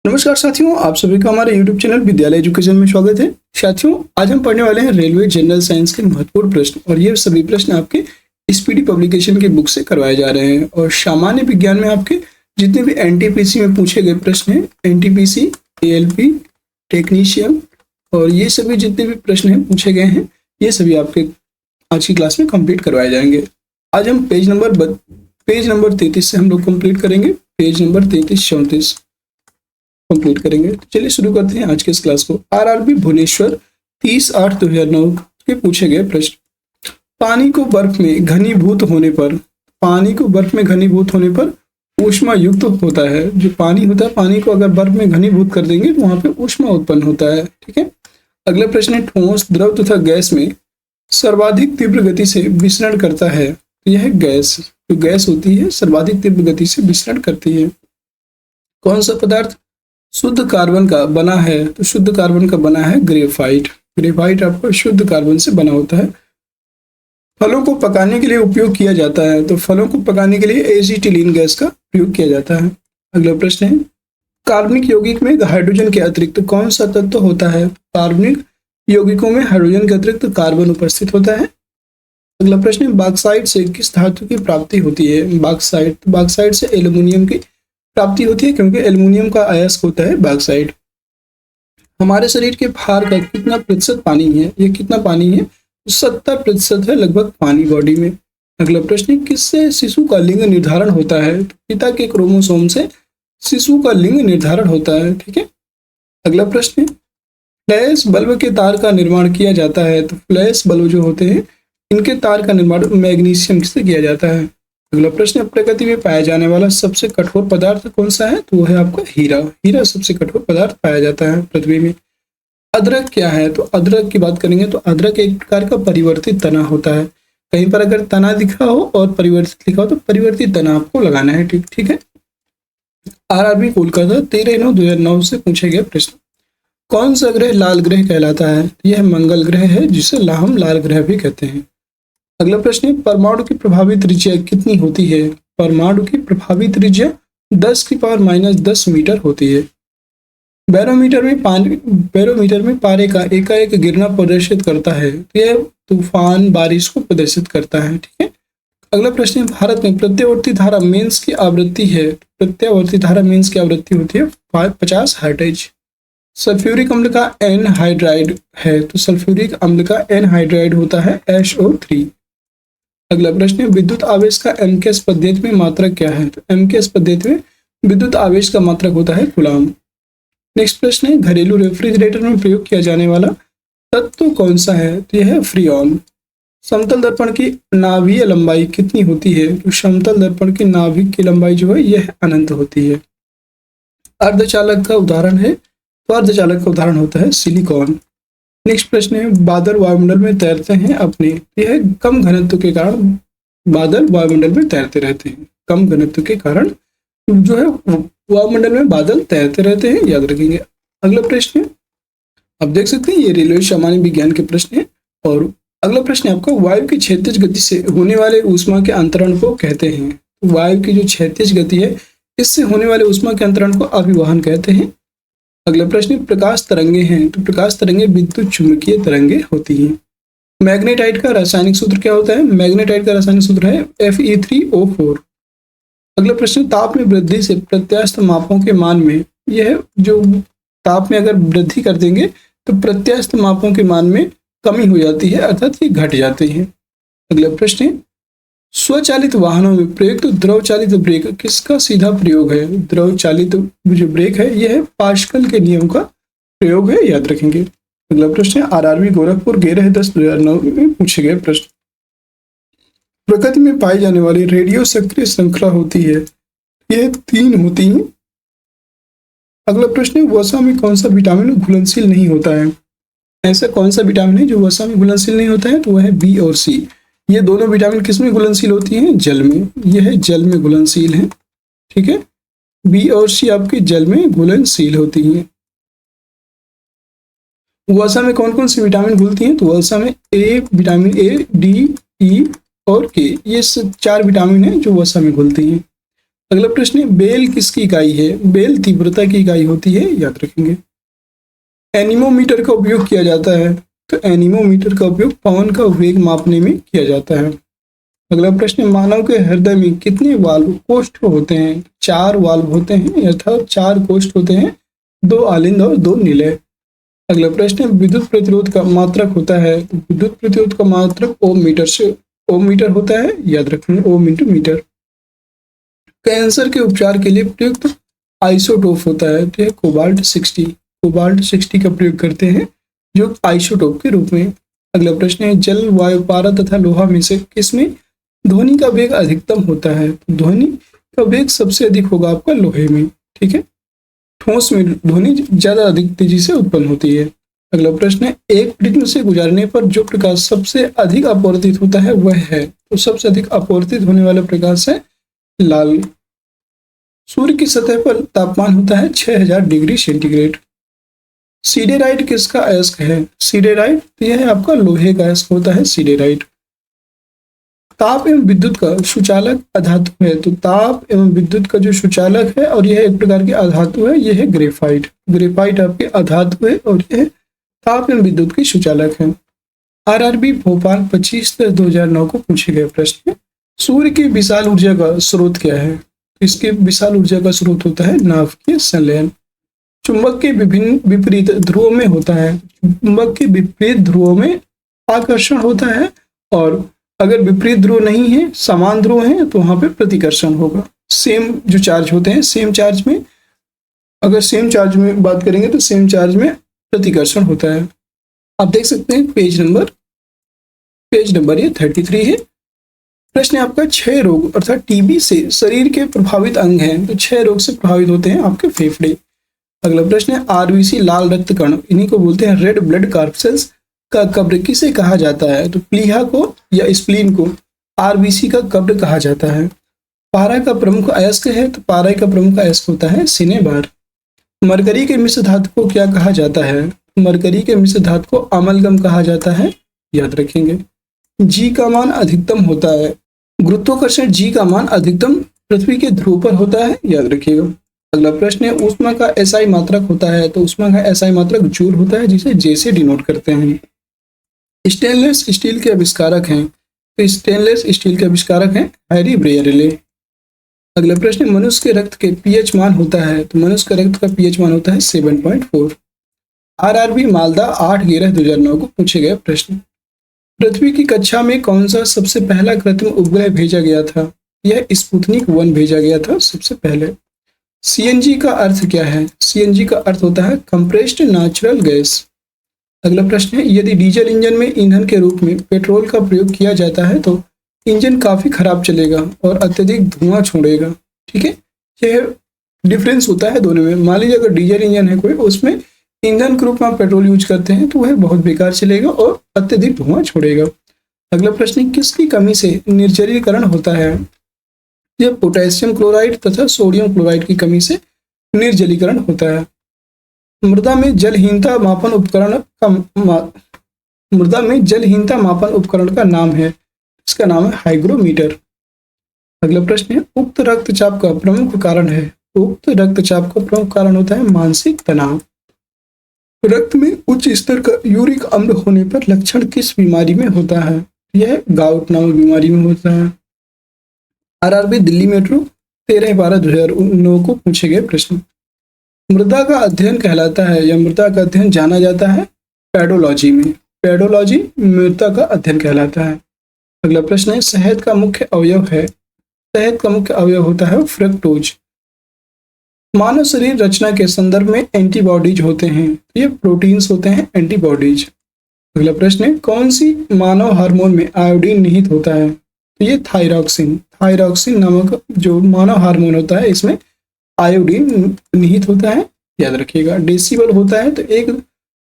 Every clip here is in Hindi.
नमस्कार साथियों, आप सभी का हमारे YouTube चैनल विद्यालय एजुकेशन में स्वागत है। साथियों, आज हम पढ़ने वाले हैं रेलवे जनरल साइंस के महत्वपूर्ण प्रश्न और ये सभी प्रश्न आपके स्पीडी पब्लिकेशन की बुक से करवाए जा रहे हैं। और सामान्य विज्ञान में आपके जितने भी एनटीपीसी में पूछे गए प्रश्न हैं, एनटीपीसी, एएलपी, टेक्नीशियन और ये सभी जितने भी प्रश्न हैं पूछे गए हैं, ये सभी आपके आज की क्लास में कंप्लीट करवाए जाएंगे। आज हम पेज नंबर 33 से हम लोग कंप्लीट करेंगे। पेज नंबर 33-34 कंप्लीट करेंगे। तो चलिए शुरू करते हैं आज के इस क्लास को। आरआरबी भुवनेश्वर 30/8/2009 के पूछे गए प्रश्न। पानी को बर्फ में घनीभूत होने पर ऊष्मा युक्त होता है। जो पानी होता है, पानी को अगर बर्फ में घनीभूत कर देंगे तो वहां पे ऊष्मा उत्पन्न होता है। ठीक है। अगला प्रश्न है, ठोस, द्रव तथा गैस में सर्वाधिक तीव्र गति से विसरण करता है। तो यह गैस, जो गैस होती है सर्वाधिक तीव्र गति से विसरण करती है। कौन सा पदार्थ शुद्ध कार्बन का बना है? तो शुद्ध कार्बन का बना है ग्रेफाइट। ग्रेफाइट आपको शुद्ध कार्बन से बना होता है। फलों को पकाने के लिए उपयोग किया जाता है। तो फलों को पकाने के लिए एसीटिलीन गैस का प्रयोग किया जाता है। अगला प्रश्न है, कार्बनिक यौगिक में हाइड्रोजन के अतिरिक्त कौन सा तत्व होता है? कार्बनिक यौगिकों में हाइड्रोजन के अतिरिक्त कार्बन उपस्थित होता है। अगला प्रश्न है, बॉक्साइट से किस धातु की प्राप्ति होती है? बॉक्साइट से एल्यूमिनियम की प्राप्ति होती है, क्योंकि एल्युमिनियम का अयस्क होता है बॉक्साइट। हमारे शरीर के भार का कितना प्रतिशत पानी है? ये कितना पानी है? 70% है लगभग पानी बॉडी में। अगला प्रश्न, किससे शिशु का लिंग निर्धारण होता है? तो पिता के क्रोमोसोम से शिशु का लिंग निर्धारण होता है। ठीक है। अगला प्रश्न, फ्लैश बल्ब के तार का निर्माण किया जाता है। तो फ्लैश बल्ब जो होते हैं, इनके तार का निर्माण मैग्नीशियम से किया जाता है। अगला प्रश्न, प्रकृति में पाया जाने वाला सबसे कठोर पदार्थ कौन सा है? तो वो है आपका हीरा। हीरा सबसे कठोर पदार्थ पाया जाता है पृथ्वी में। अदरक क्या है? तो अदरक की बात करेंगे तो अदरक एक प्रकार का परिवर्तित तना होता है। कहीं पर अगर तना दिखा हो और परिवर्तित लिखा हो तो परिवर्तित तना आपको लगाना है। ठीक है। आरआरबी कोलकाता 13/9/2009 से पूछे गए प्रश्न। कौन सा ग्रह लाल ग्रह कहलाता है? यह मंगल ग्रह है, जिसे हम लाल ग्रह भी कहते हैं। अगला प्रश्न है, परमाणु की प्रभावी त्रिज्या कितनी होती है? परमाणु की प्रभावी त्रिज्या 10⁻⁻10 मीटर होती है। बैरोमीटर में पारे का एकाएक गिरना प्रदर्शित करता है। तो यह तूफान, बारिश को प्रदर्शित करता है। ठीक है। अगला प्रश्न है, भारत में प्रत्यावर्ती धारा मेंस की आवृत्ति है। प्रत्यावर्ती धारा मेंस की आवृत्ति होती है 50 हर्ट्ज। सल्फ्यूरिक अम्ल का एनहाइड्राइड है। तो सल्फ्यूरिक अम्ल का एनहाइड्राइड होता है SO3। अगला प्रश्न है, विद्युत आवेश का एमकेएस पद्धति में मात्रक क्या है? तो एमकेएस पद्धति में विद्युत आवेश का मात्रक होता है कूलाम। नेक्स्ट प्रश्न है, घरेलू रेफ्रिजरेटर में प्रयोग किया जाने वाला तत्व कौन सा है? तो यह है फ्रीऑन। समतल दर्पण की नाभिकीय लंबाई कितनी होती है? तो समतल दर्पण की नाभिक की लंबाई जो है यह अनंत होती है। अर्धचालक का उदाहरण है, तो अर्धचालक का उदाहरण होता है सिलिकॉन। नेक्स्ट प्रश्न है, बादल वायुमंडल में तैरते हैं अपने। यह कम घनत्व के कारण बादल वायुमंडल में तैरते रहते हैं। कम घनत्व के कारण जो है वायुमंडल में बादल तैरते रहते हैं, याद रखेंगे। अगला प्रश्न है, आप देख सकते हैं ये रेलवे सामान्य विज्ञान के प्रश्न है। और अगला प्रश्न है आपका, वायु की क्षैतिज गति से होने वाले ऊष्मा के अंतरण को कहते हैं। वायु की जो क्षैतिज गति है, इससे होने वाले ऊष्मा के अंतरण को अभिवहन कहते हैं। अगला प्रश्न, प्रकाश तरंगे हैं। तो प्रकाश तरंगे विद्युत चुंबकीय तरंगे होती हैं। मैग्नेटाइट का रासायनिक सूत्र क्या होता है? मैग्नेटाइट का रासायनिक सूत्र है Fe3O4। अगला प्रश्न, ताप में वृद्धि से प्रत्यास्थ मापों के मान में, यह जो ताप में अगर वृद्धि कर देंगे तो प्रत्यास्थ मापों के मान में कमी हो जाती है, अर्थात ये घट जाते हैं। अगला प्रश्न है, स्वचालित वाहनों में प्रयुक्त द्रव चालित ब्रेक किसका सीधा प्रयोग है? द्रव चालित जो ब्रेक है यह पास्कल के नियम का प्रयोग है, याद रखेंगे। अगला प्रश्न है, आरआरबी गोरखपुर 11/10/2009 में पूछे गए प्रश्न। प्रकृति में पाई जाने वाली रेडियो सक्रिय श्रृंखला होती है, यह 3 होती है। अगला प्रश्न है, वसा में कौन सा विटामिन घुलनशील नहीं होता है? ऐसा कौन सा विटामिन है जो वसा में घुलनशील नहीं होता है? तो वह है बी और सी। ये दोनों विटामिन किस में घुलनशील होती हैं? जल में। यह जल में घुलनशील है। ठीक है। बी और सी आपके जल में घुलनशील होती हैं। वसा में कौन कौन सी विटामिन घुलती हैं? तो वसा में विटामिन ए, डी, ई और के, ये 4 विटामिन हैं जो वसा में घुलती हैं। अगला प्रश्न है बेल किसकी इकाई है? बेल तीव्रता की इकाई होती है, याद रखेंगे। एनीमोमीटर का उपयोग किया जाता है, तो एनीमोमीटर का उपयोग पवन का वेग मापने में किया जाता है। अगला प्रश्न, मानव के हृदय में कितने वाल्व कोष्ठ होते हैं? 4 वाल्व होते हैं, अर्थात 4 कोष्ठ होते हैं, 2 आलिंद और 2 निलय। अगला प्रश्न, विद्युत प्रतिरोध का मात्रक होता है, तो विद्युत प्रतिरोध का मात्रक ओम मीटर होता है, याद रखेंगे, ओम इंटू मीटर। कैंसर के उपचार के लिए प्रयुक्त आइसोटोप होता है, तो कोबाल्ट 60 का प्रयोग करते हैं जो आइसोटोप के रूप में। अगला प्रश्न है जल, वायु, पारा तथा लोहा में से किसमें ध्वनि का वेग अधिकतम होता है? ध्वनि का वेग सबसे अधिक होगा आपका लोहे में, ठीक है। ठोस में ध्वनि ज्यादा अधिक तेजी से उत्पन्न होती है। अगला प्रश्न है एक प्रिज्म से गुजरने पर जो प्रकाश सबसे अधिक अपवर्तित होता है वह है, तो सबसे अधिक अपवर्तित होने वाला प्रकाश है लाल। सूर्य की सतह पर तापमान होता है 6000 डिग्री सेंटीग्रेड। सीडेराइट किसका अयस्क है? सीडेराइट तो यह है आपका लोहे का अयस्क होता है सीडेराइट। ताप एवं विद्युत का सुचालक अधातु है, तो ताप एवं विद्युत का जो सुचालक है और यह एक प्रकार की अधातु है, यह है ग्रेफाइट। ग्रेफाइट आपके अधातु है और यह ताप एवं विद्युत की सुचालक है। आरआरबी भोपाल 25/2009 को पूछे गए प्रश्न, सूर्य की विशाल ऊर्जा का स्रोत क्या है? इसके विशाल ऊर्जा का स्रोत होता है नाभिकीय संलयन। चुंबक के विभिन्न विपरीत ध्रुवों में होता है, चुंबक के विपरीत ध्रुवों में आकर्षण होता है, और अगर विपरीत ध्रुव नहीं है, समान ध्रुव है, तो वहां पे प्रतिकर्षण होगा। सेम जो चार्ज होते हैं, सेम चार्ज में, अगर सेम चार्ज में बात करेंगे तो सेम चार्ज में प्रतिकर्षण होता है। आप देख सकते हैं पेज नंबर ये 33 है। प्रश्न है आपका 6 रोग अर्थात टीबी से शरीर के प्रभावित अंग हैं, तो 6 रोग से प्रभावित होते हैं आपके फेफड़े। अगला प्रश्न है आरबीसी लाल रक्त कण, इन्हीं को बोलते हैं रेड ब्लड कार्पसेल्स, का कब्र किसे कहा जाता है? तो प्लीहा को या स्प्लीन को आरबीसी का कब्र कहा जाता है। पारा का प्रमुख अयस्क है, तो पारा का प्रमुख अयस्क होता है सिनेबार। मरकरी के मिश्र धातु को क्या कहा जाता है? मरकरी के मिश्र धातु को अमलगम कहा जाता है, याद रखेंगे। जी का मान अधिकतम होता है, गुरुत्वाकर्षण जी का मान अधिकतम पृथ्वी के ध्रुव पर होता है, याद रखिएगा। अगला प्रश्न है ऊष्मा का एसआई मात्रक होता है, तो ऊष्मा का एसआई मात्रक जूल होता है, जिसे जे से डिनोट करते हैं। स्टेनलेस स्टील के आविष्कारक हैं, तो स्टेनलेस स्टील के आविष्कारक हैं हैरी ब्रेयरले। अगला प्रश्न, मनुष्य के रक्त के पीएच मान होता है, तो मनुष्य का रक्त का पीएच मान होता है 7.4। आरआरबी मालदा 8/11/2009 को पूछे गए प्रश्न, पृथ्वी की कक्षा में कौन सा सबसे पहला कृत्रिम उपग्रह भेजा गया था? यह स्पुतनिक 1 भेजा गया था सबसे पहले। सीएनजी का अर्थ क्या है? सीएनजी का अर्थ होता है कंप्रेस्ड नेचुरल गैस। अगला प्रश्न है यदि डीजल इंजन में ईंधन के रूप में पेट्रोल का प्रयोग किया जाता है तो इंजन काफी खराब चलेगा और अत्यधिक धुआं छोड़ेगा, ठीक है। यह डिफरेंस होता है दोनों में। मान लीजिए अगर डीजल इंजन है कोई, उसमें ईंधन के रूप में आप पेट्रोल यूज करते हैं तो वह बहुत बेकार चलेगा और अत्यधिक धुआं छोड़ेगा। अगला प्रश्न, किसकी कमी से निर्जलीकरण होता है? यह पोटेशियम क्लोराइड तथा सोडियम क्लोराइड की कमी से निर्जलीकरण होता है। मृदा में जलहीनता मापन उपकरण का नाम है, इसका नाम है हाइग्रोमीटर। अगला प्रश्न है उक्त रक्तचाप का प्रमुख कारण है? उक्त रक्तचाप का प्रमुख कारण होता है मानसिक तनाव। रक्त में उच्च स्तर का यूरिक अम्ल होने पर लक्षण किस बीमारी में होता है? यह गाउट नामक बीमारी में होता है। आरआरबी दिल्ली मेट्रो 13/12/2009 को पूछे गए प्रश्न, मृदा का अध्ययन कहलाता है या मृदा का अध्ययन जाना जाता है पेडोलॉजी में। पेडोलॉजी मृदा का अध्ययन कहलाता है। अगला प्रश्न है शहद का मुख्य अवयव है? शहद का मुख्य अवयव होता है फ्रक्टोज। मानव शरीर रचना के संदर्भ में एंटीबॉडीज होते हैं, ये प्रोटीन्स होते हैं एंटीबॉडीज। अगला प्रश्न है कौन सी मानव हार्मोन में आयोडीन निहित होता है? तो ये थायरॉक्सिन नामक जो मानव हार्मोन होता है, इसमें आयोडीन निहित होता है, याद रखिएगा। डेसिबल होता है तो एक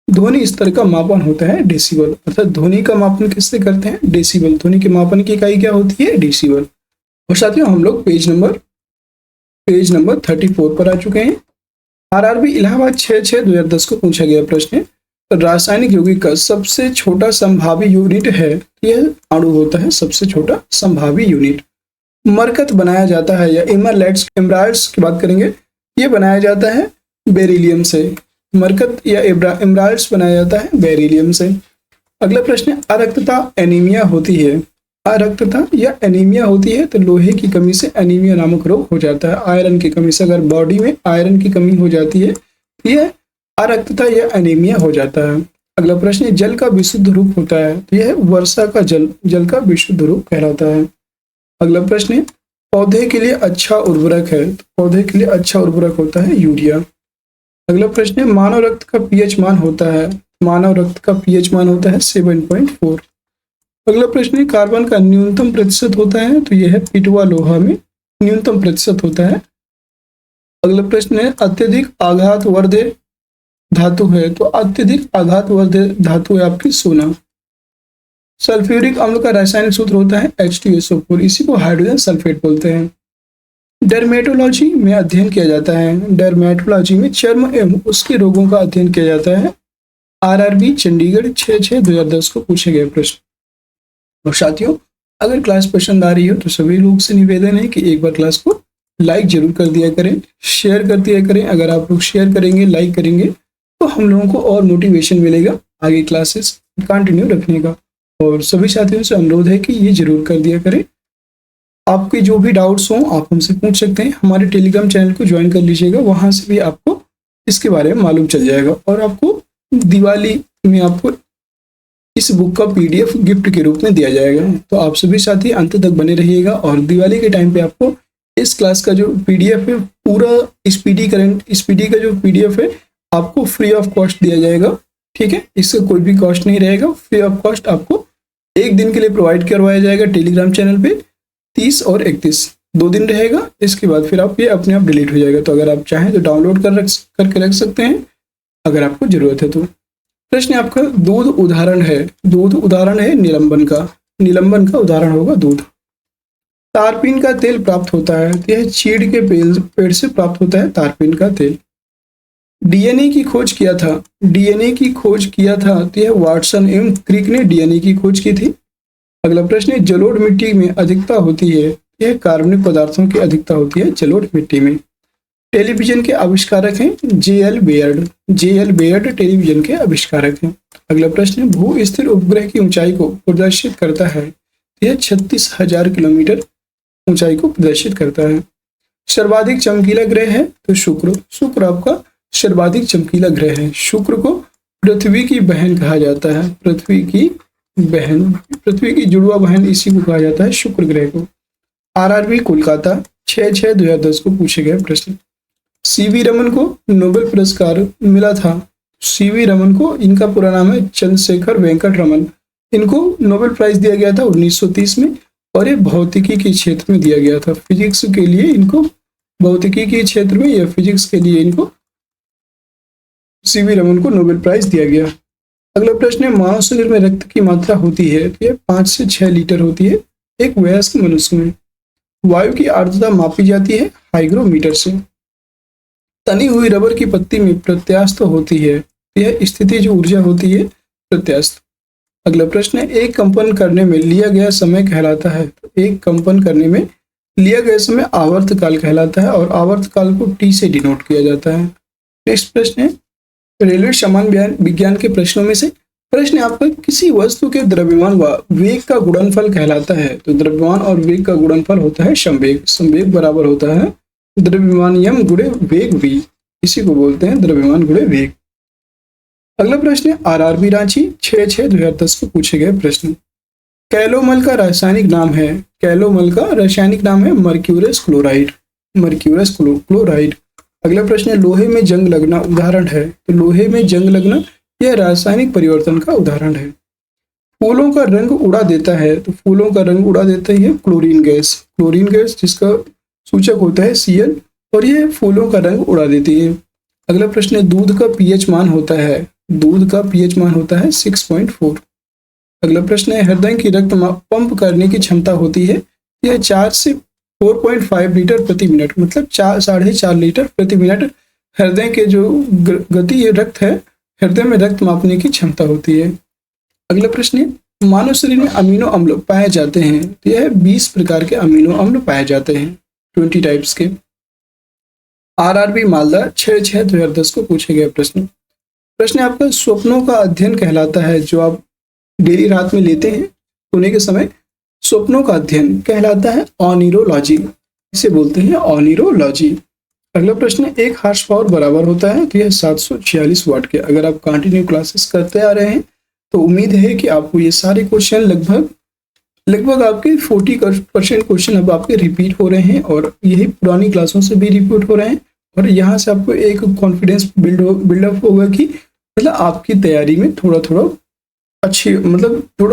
ध्वनि स्तर का मापन होता है डेसिबल, अर्थात ध्वनि का मापन किससे करते हैं? डेसिबल। ध्वनि के मापन की इकाई क्या होती है? डेसिबल। और साथियों हम लोग पेज नंबर 34 पर आ चुके हैं। आरआरबी इलाहाबाद 6/6/2010 को पूछा गया प्रश्न है रासायनिक यौगिक का सबसे छोटा संभावी यूनिट है? यह अणु होता है सबसे छोटा संभावी यूनिट। मरकत बनाया जाता है या इमरलेट्स एम्ब्रायड्स की बात करेंगे, ये बनाया जाता है बेरिलियम से। मरकत या एम्ब्रायड्स बनाया जाता है बेरिलियम से। अगला प्रश्न है, अरक्तता एनीमिया होती है। अरक्तता या एनीमिया होती है तो लोहे की कमी से एनीमिया नामक रोग हो जाता है। आयरन की कमी से, अगर बॉडी में आयरन की कमी हो जाती है तो यह अरक्तता या एनीमिया हो जाता है। अगला प्रश्न है, जल का विशुद्ध रूप होता है तो यह वर्षा का जल जल का विशुद्ध रूप कहलाता है। अगला प्रश्न है, पौधे के लिए अच्छा उर्वरक है तो पौधे के लिए अच्छा उर्वरक होता है यूरिया। अगला प्रश्न है, मानव रक्त का पीएच मान होता है। मानव रक्त का पीएच मान होता है 7.4। अगला प्रश्न है, कार्बन का न्यूनतम प्रतिशत होता है तो यह है पिटवा लोहा में न्यूनतम प्रतिशत होता है। अगला प्रश्न है, अत्यधिक आघातवर्धक धातु है तो अत्यधिक आघातवर्धक धातु है आपकी सोना। सल्फ्यूरिक अम्ल का रासायनिक सूत्र होता है H2SO4, इसी को हाइड्रोजन सल्फेट बोलते हैं। डर्मेटोलॉजी में अध्ययन किया जाता है। डर्मेटोलॉजी में चर्म एवं उसके रोगों का अध्ययन किया जाता है। RRB चंडीगढ़ 6/6/2010 को पूछे गए प्रश्न। और साथियों, अगर क्लास पसंद आ रही हो तो सभी लोग से निवेदन है कि एक बार क्लास को लाइक जरूर कर दिया करें, शेयर कर दिया करें। अगर आप लोग शेयर करेंगे, लाइक करेंगे तो हम लोगों को और मोटिवेशन मिलेगा आगे क्लासेस कंटिन्यू रखने का। और सभी साथियों से अनुरोध है कि ये जरूर कर दिया करें। आपके जो भी डाउट्स हों आप हमसे पूछ सकते हैं। हमारे टेलीग्राम चैनल को ज्वाइन कर लीजिएगा, वहां से भी आपको इसके बारे में मालूम चल जाएगा। और आपको दिवाली में आपको इस बुक का PDF गिफ्ट के रूप में दिया जाएगा। तो आप सभी साथी अंत तक बने रहिएगा। और दिवाली के टाइम पे आपको इस क्लास का जो PDF है, पूरा स्पीडी का जो PDF है आपको फ्री ऑफ कॉस्ट दिया जाएगा। ठीक है, इससे कोई भी कॉस्ट नहीं रहेगा, फ्री ऑफ कॉस्ट आपको एक दिन के लिए प्रोवाइड करवाया जाएगा टेलीग्राम चैनल पे। 30 और 31 2 दिन रहेगा, इसके बाद फिर आप ये अपने आप डिलीट हो जाएगा। तो अगर आप चाहें तो डाउनलोड करके रख सकते हैं अगर आपको जरूरत है तो। प्रश्न आपका, दूध उदाहरण है। दूध उदाहरण है निलंबन का। निलंबन का उदाहरण होगा दूध। तारपीन का तेल प्राप्त होता है तो यह चीड़ के पेड़ से प्राप्त होता है तारपीन का तेल। DNA की खोज किया था। DNA की खोज किया था तो यह वाटसन एवं क्रिक ने DNA की खोज की थी। अगला प्रश्न है, जलोढ़ मिट्टी में अधिकता होती है, यह कार्बनिक पदार्थों की अधिकता होती है जलोढ़ मिट्टी में। टेलीविजन के आविष्कारक हैं J.L. Baird. J.L. Baird television के आविष्कारक हैं। अगला प्रश्न है, भू स्थिर उपग्रह की ऊंचाई को प्रदर्शित करता है, यह 36,000 किलोमीटर ऊंचाई को प्रदर्शित करता है। सर्वाधिक चमकीला ग्रह है तो शुक्र। शुक्र आपका सर्वाधिक चमकीला ग्रह है। शुक्र को पृथ्वी की बहन कहा जाता है। पृथ्वी की बहन, पृथ्वी की जुड़वा बहन, इसी को कहा जाता है शुक्र ग्रह को। RRB कोलकाता 6/6/2010 को पूछे गए प्रश्न। CV रमन को नोबेल पुरस्कार मिला था। CV रमन को, इनका पूरा नाम है चंद्रशेखर वेंकट रमन। इनको नोबेल प्राइज दिया गया था 1930 में और ये भौतिकी के क्षेत्र में दिया गया था। फिजिक्स के लिए इनको, भौतिकी के क्षेत्र में या फिजिक्स के लिए इनको CV रमन को नोबेल प्राइज दिया गया। अगला प्रश्न है, मानव शरीर में रक्त की मात्रा होती है तो यह 5 से 6 लीटर होती है एक वयस्क मनुष्य में। वायु की आर्द्रता मापी जाती है हाइग्रोमीटर से। तनी हुई रबर की पत्ती में प्रत्यास्थ होती है, यह स्थितिज ऊर्जा होती है प्रत्यास्थ। अगला प्रश्न है, एक कंपन करने में लिया गया समय कहलाता है। तो एक कंपन करने में लिया गया समय आवर्तकाल कहलाता है और आवर्तकाल को T से डिनोट किया जाता है। नेक्स्ट प्रश्न है, रेलवे सामान्य विज्ञान के प्रश्नों में से प्रश्न आपका, किसी वस्तु के द्रव्यमान व वेग का गुणनफल कहलाता है। तो द्रव्यमान और वेग का गुणनफल होता है संवेग। संवेग बराबर होता है द्रव्यमान यम गुणे वेग v, इसी को बोलते हैं द्रव्यमान गुणे वेग। अगला प्रश्न है, RRB रांची 6/6/2010 को पूछे गए प्रश्न। कैलोमल का रासायनिक नाम है। कैलोमल का रासायनिक नाम है मर्क्यूरस क्लोराइड। Mercurous chloride. अगला प्रश्न है, लोहे में जंग लगना उदाहरण है। तो लोहे में जंग लगना यह रासायनिक परिवर्तन का उदाहरण है। फूलों का रंग उड़ा देता है। तो फूलों का रंग उड़ा देता है क्लोरीन गैस। क्लोरीन गैस जिसका सूचक होता है Cl और ये फूलों का रंग उड़ा देती है। अगला प्रश्न है, दूध का pH मान होता है। दूध का pH मान होता है 6.4। अगला प्रश्न है, हृदय की रक्त पंप करने की क्षमता होती है, यह 4 से 4.5 लीटर प्रति मिनट, मतलब 4.5 लीटर प्रति मिनट हृदय के जो गति रक्त है, हृदय में रक्त मापने की क्षमता होती है। अगला प्रश्न है, मानव शरीर में अमीनो अम्ल पाए जाते हैं, तो यह 20 प्रकार के अमीनो अम्ल पाए जाते हैं, 20 टाइप्स के। आरआरबी मालदा 6/6/2010 को पूछे गए प्रश्न। प्रश्न आपका स्वप्नों का अध्ययन कहलाता है, जो आप डेली रात में लेते हैं सोने के समय, स्वप्नों का अध्ययन कहलाता है ऑनिरोलॉजी, इसे बोलते हैं ऑनिरोलॉजी। अगला प्रश्न, एक हॉर्स पावर बराबर होता है, तो यह 746 वाट के। अगर आप कंटिन्यू क्लासेस करते आ रहे हैं तो उम्मीद है कि आपको ये सारे क्वेश्चन लगभग आपके 40% क्वेश्चन अब आपके रिपीट हो रहे हैं, और यही पुरानी क्लासों से भी रिपीट हो रहे हैं। और यहाँ से आपको एक कॉन्फिडेंस बिल्डअप होगा कि मतलब आपकी तैयारी में थोड़ा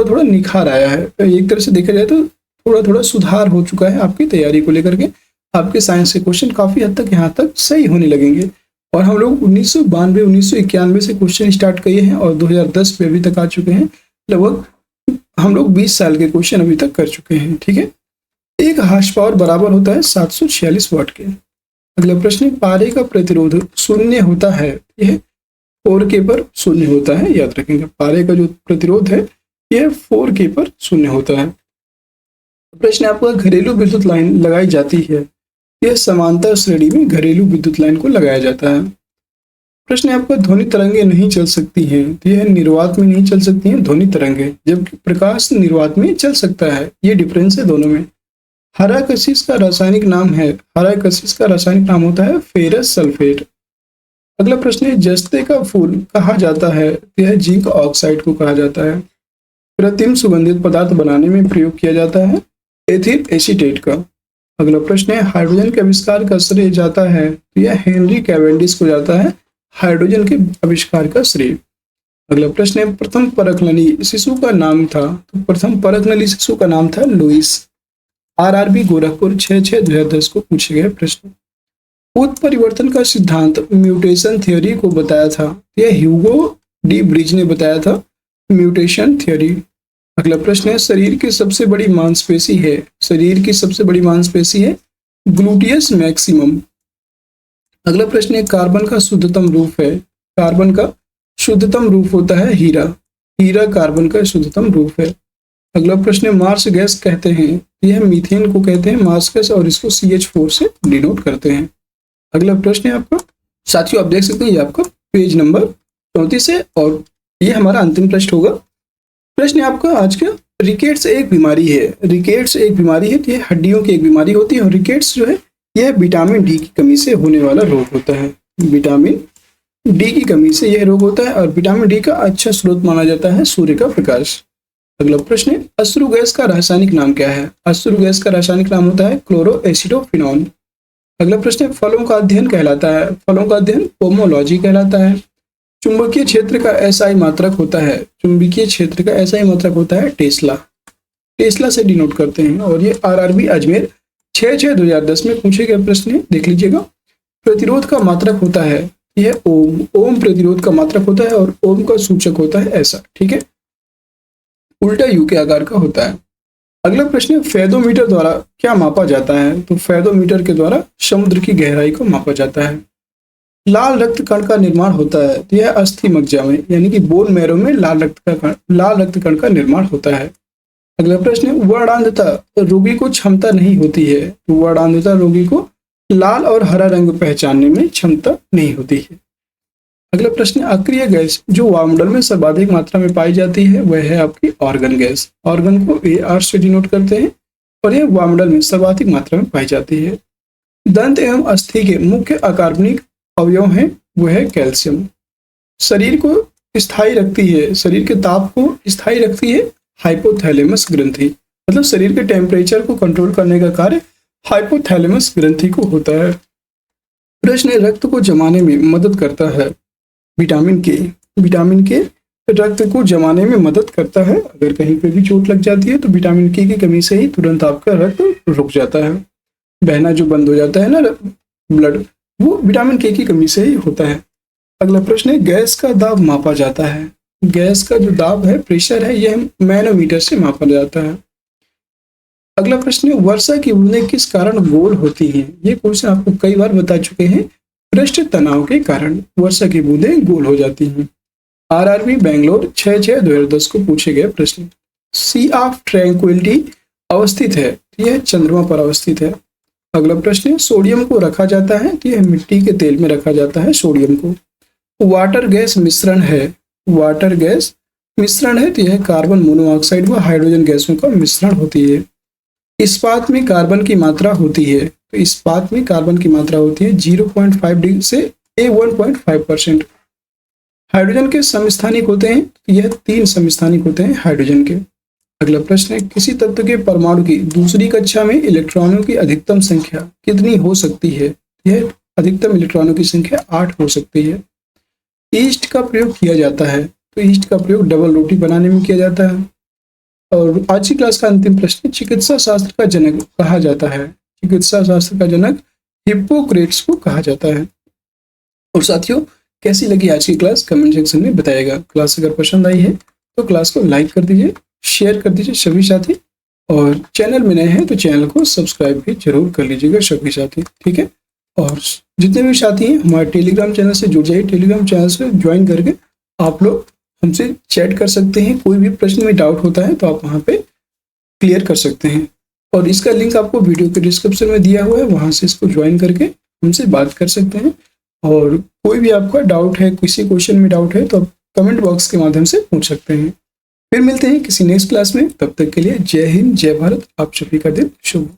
थोड़ा निखार आया है। एक तरह से देखा जाए तो थोड़ा सुधार हो चुका है आपकी तैयारी को लेकर के। आपके साइंस के क्वेश्चन काफी हद तक यहाँ तक सही होने लगेंगे। और हम लोग 1992 1991 से क्वेश्चन स्टार्ट किए हैं और 2010 पे अभी तक आ चुके हैं। लगभग हम लोग 20 साल के क्वेश्चन अभी तक कर चुके हैं, ठीक है। एक हॉर्स पावर बराबर होता है 746 वाट के। अगला प्रश्न, पारे का प्रतिरोध शून्य होता है, यह 4K पर शून्य होता है, याद रखेंगे। पारे का जो प्रतिरोध है यह 4K पर शून्य होता है। प्रश्न आपका, घरेलू विद्युत लाइन लगाई जाती है, यह समांतर श्रेणी में घरेलू विद्युत लाइन को लगाया जाता है। प्रश्न आपका, ध्वनि तरंगे नहीं चल सकती हैं, तो यह निर्वात में नहीं चल सकती हैं ध्वनि तरंगे, जबकि प्रकाश निर्वात में चल सकता है। ये डिफरेंस है दोनों में। हरा कशिश का रासायनिक नाम है, हरा कशिश का रासायनिक नाम होता है फेरस सल्फेट। अगला प्रश्न है, जस्ते का फूल कहा जाता है, यह जिंक ऑक्साइड को कहा जाता है। कृत्रिम सुगंधित पदार्थ बनाने में प्रयोग किया जाता है एथिल एसीटेट का। अगला प्रश्न है, हाइड्रोजन के आविष्कार का श्रेय जाता है, तो यह हेनरी कैवेंडिश को जाता है हाइड्रोजन के आविष्कार का श्रेय। अगला प्रश्न है, प्रथम परखनली शिशु का नाम था, तो प्रथम परखनली शिशु का नाम था लुइस। आरआरबी गोरखपुर 6/6/2010 को पूछे गए प्रश्न। उत्परिवर्तन का सिद्धांत म्यूटेशन थ्योरी को बताया था, यह ह्यूगो डी ब्रिज ने बताया था म्यूटेशन थ्योरी। अगला प्रश्न है, शरीर की सबसे बड़ी मांसपेशी है, शरीर की सबसे बड़ी मांसपेशी है ग्लूटियस मैक्सिमम। अगला प्रश्न है, कार्बन का शुद्धतम रूप है, कार्बन का शुद्धतम रूप होता है हीरा, हीरा कार्बन का शुद्धतम रूप है। अगला प्रश्न है, मार्स गैस कहते हैं, यह मीथेन को कहते हैं मार्स गैस, और इसको CH4 से डिनोट करते हैं। अगला प्रश्न है आपका, साथियों आप देख सकते हैं ये आपका पेज नंबर 34 है, और ये हमारा अंतिम प्रश्न होगा। प्रश्न है आपका आज का, रिकेट्स एक बीमारी है, रिकेट्स एक बीमारी है, ये हड्डियों की एक बीमारी होती है, और रिकेट्स जो है यह विटामिन डी की कमी से होने वाला रोग होता है। विटामिन डी की कमी से यह रोग होता है, और विटामिन डी का अच्छा स्रोत माना जाता है सूर्य का प्रकाश। अगला प्रश्न है, अश्रु गैस का रासायनिक नाम क्या है? अश्रु गैस का रासायनिक नाम होता है क्लोरोएसिडोफिनॉन। अगला प्रश्न है, फलों का अध्ययन कहलाता है, फलों का अध्ययन पोमोलॉजी कहलाता है। चुंबकीय क्षेत्र का एसआई मात्रक होता है, चुंबकीय क्षेत्र का एसआई मात्रक होता है टेस्ला, टेस्ला से डिनोट करते हैं। और ये आरआरबी अजमेर 6/6/2010 में पूछे गए प्रश्न है, देख लीजिएगा। प्रतिरोध का मात्रक होता है, यह ओम, ओम प्रतिरोध का मात्रक होता है, और ओम का सूचक होता है ऐसा, ठीक है, उल्टा यू के आकार का होता है। अगला प्रश्न है, फेदोमीटर द्वारा क्या मापा जाता है? तो फेदोमीटर के द्वारा समुद्र की गहराई को मापा जाता है। लाल रक्त कण का निर्माण होता है, तो यह अस्थि मज्जा में यानी कि बोन मैरो में लाल रक्त कण का निर्माण होता है। अगला प्रश्न है, वर्णांधता रोगी को क्षमता नहीं होती है, तो वर्णांधता रोगी को लाल और हरा रंग पहचानने में क्षमता नहीं होती है। अगला प्रश्न, अक्रिय गैस जो वायुमंडल में सर्वाधिक मात्रा में पाई जाती है वह है आपकी ऑर्गन गैस, ऑर्गन को AR से डिनोट करते हैं, और यह वायुमंडल में सर्वाधिक मात्रा में पाई जाती है। दंत एवं अस्थि के मुख्य अकार्बनिक अवयव है वह है कैल्शियम। शरीर को स्थायी रखती है, शरीर के ताप को स्थायी रखती है हाइपोथैलेमस ग्रंथि, मतलब शरीर के टेम्परेचर को कंट्रोल करने का कार्य हाइपोथैलेमस ग्रंथि को होता है। प्रश्न है, रक्त को जमाने में मदद करता है विटामिन के, विटामिन के रक्त को जमाने में मदद करता है। अगर कहीं पे भी चोट लग जाती है तो विटामिन के की कमी से ही तुरंत आपका रक्त रुक जाता है, बहना जो बंद हो जाता है ना ब्लड, वो विटामिन के की कमी से ही होता है। अगला प्रश्न है, गैस का दाब मापा जाता है, गैस का जो दाब है, प्रेशर है, यह मैनोमीटर से मापा जाता है। अगला प्रश्न है, वर्षा की बूंदें किस कारण गोल होती हैं? ये क्वेश्चन आपको कई बार बता चुके हैं, पृष्ठ तनाव के कारण वर्षा की बूंदें गोल हो जाती हैं। आरआरबी बेंगलोर 6/6/2010 को पूछे गए प्रश्न। सी ऑफ ट्रैंक्विलिटी अवस्थित है? तो यह चंद्रमा पर अवस्थित है। अगला प्रश्न है, सोडियम को रखा जाता है? तो यह मिट्टी के तेल में रखा जाता है सोडियम को। वाटर गैस मिश्रण है? वाटर गैस मिश्रण है तो यह कार्बन मोनोऑक्साइड व हाइड्रोजन गैसों का मिश्रण होती है। इस्पात में कार्बन की मात्रा होती है? तो इस्पात में कार्बन की मात्रा होती है 0.5 डिग्री से 1.5%। हाइड्रोजन के समस्थानिक होते हैं? तो यह 3 समस्थानिक होते हैं हाइड्रोजन के। अगला प्रश्न है, किसी तत्व के परमाणु की दूसरी कक्षा में इलेक्ट्रॉनों की अधिकतम संख्या कितनी हो सकती है? यह अधिकतम इलेक्ट्रॉनों की संख्या 8 हो सकती है। ईस्ट का प्रयोग किया जाता है? तो ईस्ट का प्रयोग डबल रोटी बनाने में किया जाता है। और आज की क्लास का अंतिम प्रश्न, चिकित्सा शास्त्र का जनक कहा जाता है? चिकित्सा शास्त्र का जनक हिप्पोक्रेट्स को कहा जाता है। और साथियों, कैसी लगी आज की क्लास कमेंट सेक्शन में बताइएगा। क्लास अगर पसंद आई है तो क्लास को लाइक कर दीजिए, शेयर कर दीजिए सभी साथी, और चैनल में नए हैं तो चैनल को सब्सक्राइब भी जरूर कर लीजिएगा सभी साथी, ठीक है। और जितने भी साथी हैं हमारे टेलीग्राम चैनल से जुड़ जाइए। टेलीग्राम चैनल से ज्वाइन करके आप लोग हमसे चैट कर सकते हैं। कोई भी प्रश्न में डाउट होता है तो आप वहाँ पे क्लियर कर सकते हैं। और इसका लिंक आपको वीडियो के डिस्क्रिप्शन में दिया हुआ है, वहाँ से इसको ज्वाइन करके हमसे बात कर सकते हैं। और कोई भी आपका डाउट है, किसी क्वेश्चन में डाउट है तो आप कमेंट बॉक्स के माध्यम से पूछ सकते हैं। फिर मिलते हैं किसी नेक्स्ट क्लास में, तब तक के लिए जय हिंद, जय भारत। आप सभी का दिन शुभ हो।